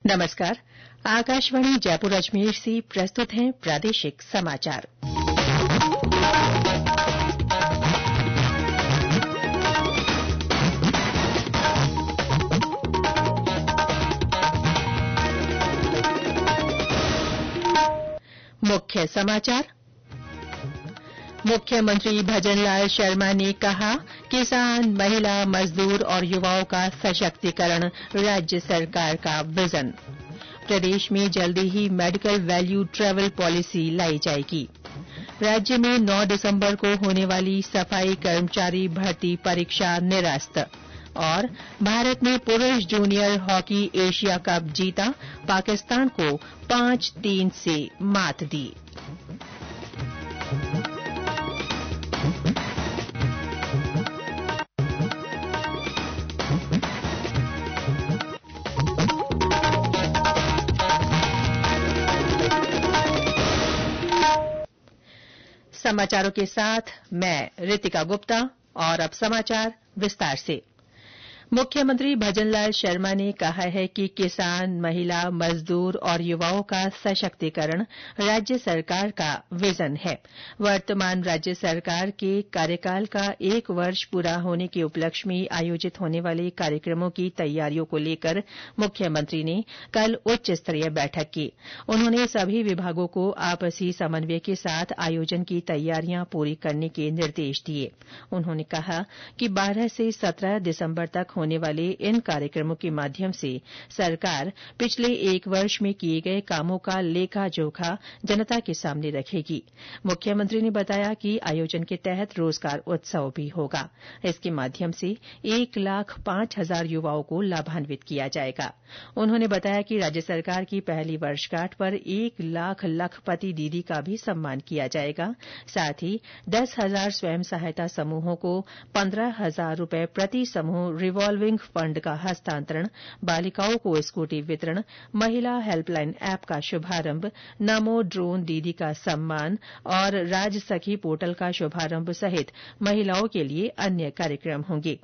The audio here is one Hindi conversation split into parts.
नमस्कार। आकाशवाणी जयपुर अजमेर से प्रस्तुत हैं प्रादेशिक समाचार। मुख्य समाचार। मुख्यमंत्री भजनलाल शर्मा ने कहा, किसान, महिला, मजदूर और युवाओं का सशक्तिकरण राज्य सरकार का विजन। प्रदेश में जल्दी ही मेडिकल वैल्यू ट्रैवल पॉलिसी लाई जाएगी। राज्य में 9 दिसंबर को होने वाली सफाई कर्मचारी भर्ती परीक्षा निरस्त। और भारत ने पुरुष जूनियर हॉकी एशिया कप जीता, पाकिस्तान को 5-3 से मात दी। समाचारों के साथ मैं रितिका गुप्ता। और अब समाचार विस्तार से। मुख्यमंत्री भजनलाल शर्मा ने कहा है कि किसान, महिला, मजदूर और युवाओं का सशक्तिकरण राज्य सरकार का विजन है। वर्तमान राज्य सरकार के कार्यकाल का 1 वर्ष पूरा होने के उपलक्ष्य में आयोजित होने वाले कार्यक्रमों की तैयारियों को लेकर मुख्यमंत्री ने कल उच्च स्तरीय बैठक की। उन्होंने सभी विभागों को आपसी समन्वय के साथ आयोजन की तैयारियां पूरी करने के निर्देश दिए। उन्होंने कहा कि 12 से 17 दिसंबर तक होने वाले इन कार्यक्रमों के माध्यम से सरकार पिछले 1 वर्ष में किए गए कामों का लेखा जोखा जनता के सामने रखेगी। मुख्यमंत्री ने बताया कि आयोजन के तहत रोजगार उत्सव भी होगा। इसके माध्यम से 1,05,000 युवाओं को लाभान्वित किया जाएगा। उन्होंने बताया कि राज्य सरकार की पहली वर्षगांठ पर 1 लाख लखपति दीदी का भी सम्मान किया जाएगा। साथ ही 10,000 स्वयं सहायता समूहों को 15,000 रूपये प्रति समूह रिवॉल्विंग फंड का हस्तांतरण, बालिकाओं को स्कूटी वितरण, महिला हेल्पलाइन ऐप का शुभारंभ, नमो ड्रोन दीदी का सम्मान और राज सखी पोर्टल का शुभारंभ सहित महिलाओं के लिए अन्य कार्यक्रम होंगे।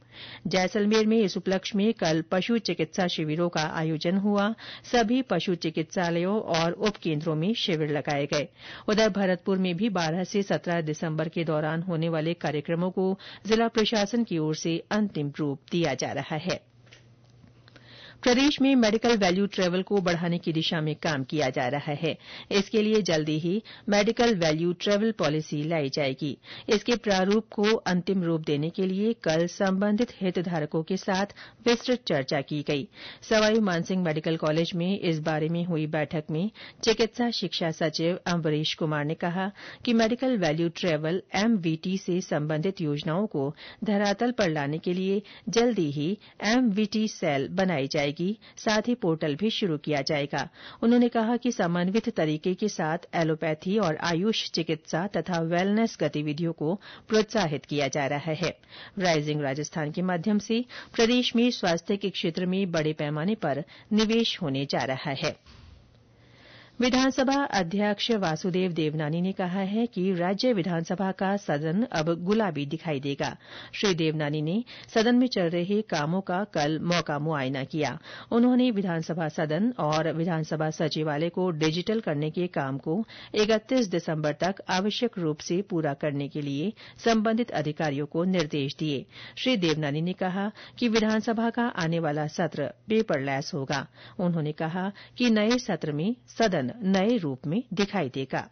जैसलमेर में इस उपलक्ष्य में कल पशु चिकित्सा शिविरों का आयोजन हुआ। सभी पशु चिकित्सालयों और उप केन्द्रों में शिविर लगाए गए। उधर भरतपुर में भी 12 से 17 दिसंबर के दौरान होने वाले कार्यक्रमों को जिला प्रशासन की ओर से अंतिम रूप दिया जा रहा है। प्रदेश में मेडिकल वैल्यू ट्रैवल को बढ़ाने की दिशा में काम किया जा रहा है। इसके लिए जल्दी ही मेडिकल वैल्यू ट्रैवल पॉलिसी लाई जाएगी। इसके प्रारूप को अंतिम रूप देने के लिए कल संबंधित हितधारकों के साथ विस्तृत चर्चा की गई। सवाई मानसिंह मेडिकल कॉलेज में इस बारे में हुई बैठक में चिकित्सा शिक्षा सचिव अम्बरीश कुमार ने कहा कि मेडिकल वैल्यू ट्रैवल एमवीटी से संबंधित योजनाओं को धरातल पर लाने के लिए जल्दी ही एमवीटी सेल बनाई जाएगी। साथ ही पोर्टल भी शुरू किया जाएगा। उन्होंने कहा कि समन्वित तरीके के साथ एलोपैथी और आयुष चिकित्सा तथा वेलनेस गतिविधियों को प्रोत्साहित किया जा रहा है। राइजिंग राजस्थान के माध्यम से प्रदेश में स्वास्थ्य के क्षेत्र में बड़े पैमाने पर निवेश होने जा रहा है। विधानसभा अध्यक्ष वासुदेव देवनानी ने कहा है कि राज्य विधानसभा का सदन अब गुलाबी दिखाई देगा। श्री देवनानी ने सदन में चल रहे कामों का कल मौका मुआयना किया। उन्होंने विधानसभा सदन और विधानसभा सचिवालय को डिजिटल करने के काम को 31 दिसंबर तक आवश्यक रूप से पूरा करने के लिए संबंधित अधिकारियों को निर्देश दिए। श्री देवनानी ने कहा कि विधानसभा का आने वाला सत्र पेपरलेस होगा। उन्होंने कहा कि नए सत्र में सदन नए रूप में दिखाई देगा।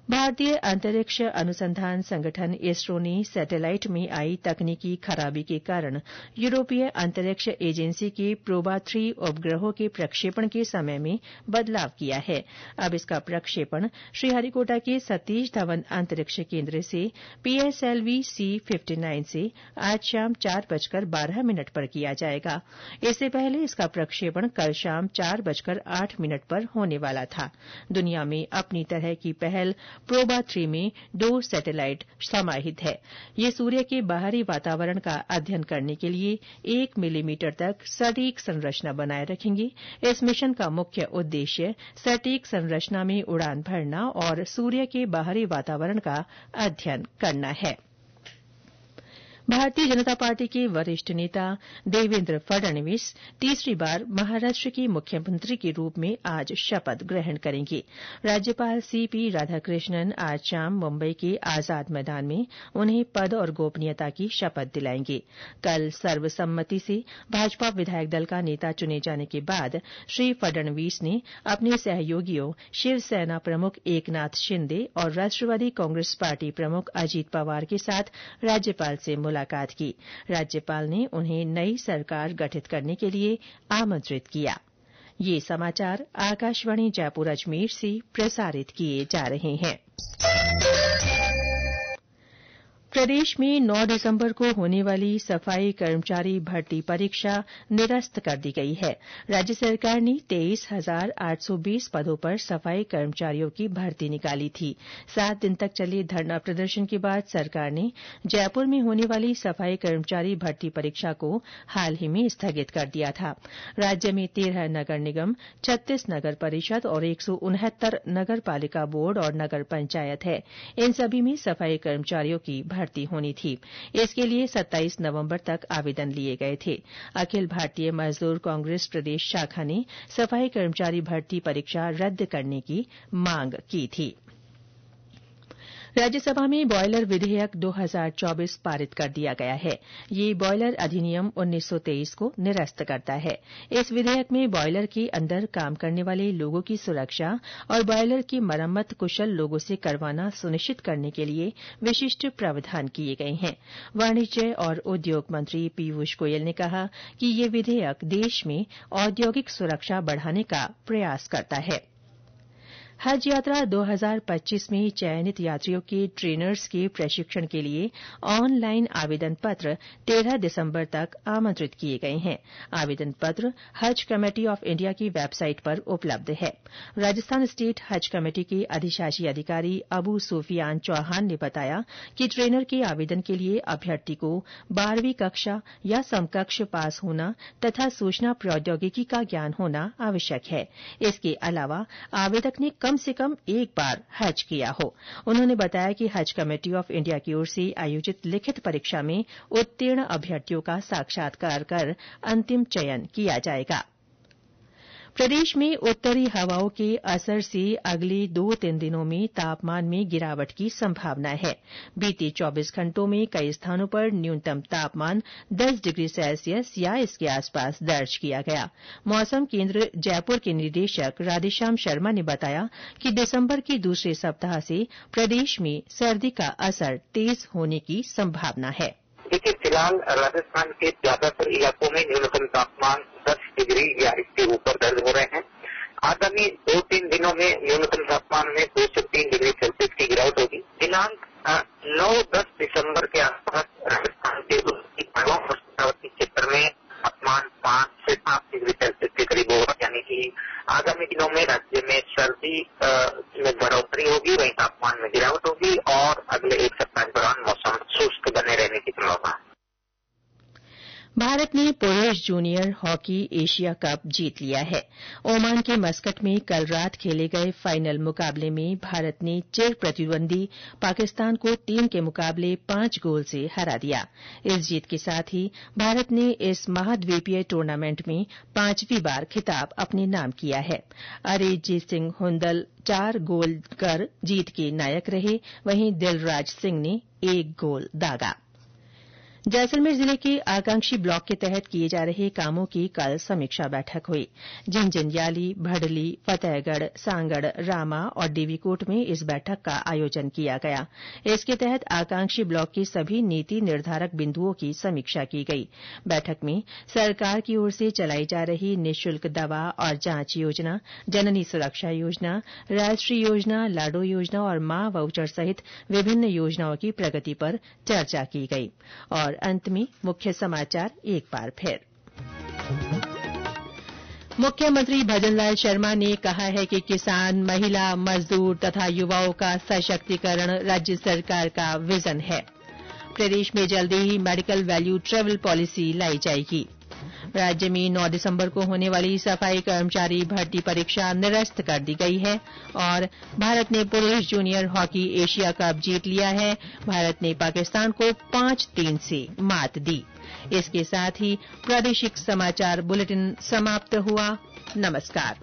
भारतीय अंतरिक्ष अनुसंधान संगठन इसरो ने सैटेलाइट में आई तकनीकी खराबी के कारण यूरोपीय अंतरिक्ष एजेंसी के प्रोबा 3 उपग्रहों के प्रक्षेपण के समय में बदलाव किया है। अब इसका प्रक्षेपण श्रीहरिकोटा के सतीश धवन अंतरिक्ष केंद्र से PSLV C-59 से आज शाम 4:12 पर किया जाएगा। इससे पहले इसका प्रक्षेपण कल शाम 4:08 पर होने वाला था। दुनिया में अपनी तरह की पहल प्रोबा 3 में 2 सैटेलाइट समाहित है। ये सूर्य के बाहरी वातावरण का अध्ययन करने के लिए 1 मिलीमीटर तक सटीक संरचना बनाए रखेंगे। इस मिशन का मुख्य उद्देश्य सटीक संरचना में उड़ान भरना और सूर्य के बाहरी वातावरण का अध्ययन करना है। भारतीय जनता पार्टी के वरिष्ठ नेता देवेंद्र फडणवीस तीसरी बार महाराष्ट्र के मुख्यमंत्री के रूप में आज शपथ ग्रहण करेंगे। राज्यपाल सीपी राधाकृष्णन आज शाम मुंबई के आजाद मैदान में उन्हें पद और गोपनीयता की शपथ दिलाएंगे। कल सर्वसम्मति से भाजपा विधायक दल का नेता चुने जाने के बाद श्री फडणवीस ने अपने सहयोगियों शिवसेना प्रमुख एकनाथ शिंदे और राष्ट्रवादी कांग्रेस पार्टी प्रमुख अजीत पवार के साथ राज्यपाल से मुलाकात की। राज्यपाल ने उन्हें नई सरकार गठित करने के लिए आमंत्रित किया। ये समाचार आकाशवाणी जयपुर अजमेर से प्रसारित किए जा रहे हैं। प्रदेश में 9 दिसंबर को होने वाली सफाई कर्मचारी भर्ती परीक्षा निरस्त कर दी गई है। राज्य सरकार ने 23,820 पदों पर सफाई कर्मचारियों की भर्ती निकाली थी। 7 दिन तक चले धरना प्रदर्शन के बाद सरकार ने जयपुर में होने वाली सफाई कर्मचारी भर्ती परीक्षा को हाल ही में स्थगित कर दिया था। राज्य में 13 नगर निगम, 36 नगर परिषद और 169 नगर पालिका बोर्ड और नगर पंचायत है। इन सभी में सफाई कर्मचारियों की भर्ती होनी थी। इसके लिए 27 नवंबर तक आवेदन लिए गए थे। अखिल भारतीय मजदूर कांग्रेस प्रदेश शाखा ने सफाई कर्मचारी भर्ती परीक्षा रद्द करने की मांग की थी। राज्यसभा में बॉयलर विधेयक 2024 पारित कर दिया गया है। ये बॉयलर अधिनियम 1923 को निरस्त करता है। इस विधेयक में बॉयलर के अंदर काम करने वाले लोगों की सुरक्षा और बॉयलर की मरम्मत कुशल लोगों से करवाना सुनिश्चित करने के लिए विशिष्ट प्रावधान किए गए हैं। वाणिज्य और उद्योग मंत्री पीयूष गोयल ने कहा कि ये विधेयक देश में औद्योगिक सुरक्षा बढ़ाने का प्रयास करता है। हज यात्रा 2025 में चयनित यात्रियों के ट्रेनर्स के प्रशिक्षण के लिए ऑनलाइन आवेदन पत्र 13 दिसंबर तक आमंत्रित किए गए हैं। आवेदन पत्र हज कमेटी ऑफ इंडिया की वेबसाइट पर उपलब्ध है। राजस्थान स्टेट हज कमेटी के अधिशासी अधिकारी अबू सुफियान चौहान ने बताया कि ट्रेनर के आवेदन के लिए अभ्यर्थी को 12वीं कक्षा या समकक्ष पास होना तथा सूचना प्रौद्योगिकी का ज्ञान होना आवश्यक है। इसके अलावा आवेदक ने कम से कम एक बार हज किया हो। उन्होंने बताया कि हज कमेटी ऑफ इंडिया की ओर से आयोजित लिखित परीक्षा में उत्तीर्ण अभ्यर्थियों का साक्षात्कार कर अंतिम चयन किया जाएगा। प्रदेश में उत्तरी हवाओं के असर से अगले 2-3 दिनों में तापमान में गिरावट की संभावना है। बीते 24 घंटों में कई स्थानों पर न्यूनतम तापमान 10 डिग्री सेल्सियस या इसके आसपास दर्ज किया गया। मौसम केंद्र जयपुर के निदेशक राधेश्याम शर्मा ने बताया कि दिसंबर के दूसरे सप्ताह से प्रदेश में सर्दी का असर तेज होने की संभावना है। देखिए, फिलहाल राजस्थान के ज्यादातर इलाकों में न्यूनतम तापमान 10 डिग्री या इसके ऊपर दर्ज हो रहे हैं। आगामी 2-3 दिनों में न्यूनतम तापमान में 2 से 3 डिग्री सेल्सियस की गिरावट होगी। दिनांक 9-10 दिसंबर के आसपास राजस्थान के पहाड़ों और सीमावर्ती क्षेत्र में तापमान 5 से 7 डिग्री सेल्सियस के करीब होगा। यानी कि आगामी दिनों में राज्य में सर्दी में बढ़ोतरी होगी, वहीं तापमान में गिरावट होगी और अगले एक सप्ताह के दौरान मौसम शुष्क बने रहने की संभावना है। भारत ने पुरुष जूनियर हॉकी एशिया कप जीत लिया है। ओमान के मस्कट में कल रात खेले गए फाइनल मुकाबले में भारत ने चिर प्रतिद्वंदी पाकिस्तान को 3 के मुकाबले 5 गोल से हरा दिया। इस जीत के साथ ही भारत ने इस महाद्वीपीय टूर्नामेंट में 5वीं बार खिताब अपने नाम किया है। अरिजीत सिंह हुंदल 4 गोल कर जीत के नायक रहे, वहीं दिलराज सिंह ने 1 गोल दागा। जैसलमेर जिले के आकांक्षी ब्लॉक के तहत किए जा रहे कामों की कल समीक्षा बैठक हुई। झंझनयाली, भड़ली, फतेहगढ़, सांगड़, रामा और देवीकोट में इस बैठक का आयोजन किया गया। इसके तहत आकांक्षी ब्लॉक के सभी नीति निर्धारक बिंदुओं की समीक्षा की गई। बैठक में सरकार की ओर से चलाई जा रही निःशुल्क दवा और जांच योजना, जननी सुरक्षा योजना, राष्ट्रीय योजना, लाडो योजना और मां वाउचर सहित विभिन्न योजनाओं की प्रगति पर चर्चा की गई। और अंत में मुख्य समाचार एक बार फिर। मुख्यमंत्री भजनलाल शर्मा ने कहा है कि किसान, महिला, मजदूर तथा युवाओं का सशक्तिकरण राज्य सरकार का विजन है। प्रदेश में जल्दी ही मेडिकल वैल्यू ट्रेवल पॉलिसी लाई जाएगी। राज्य में 9 दिसंबर को होने वाली सफाई कर्मचारी भर्ती परीक्षा निरस्त कर दी गई है और भारत ने पुरुष जूनियर हॉकी एशिया कप जीत लिया है। भारत ने पाकिस्तान को 5-3 से मात दी। इसके साथ ही प्रादेशिक समाचार बुलेटिन समाप्त हुआ। नमस्कार।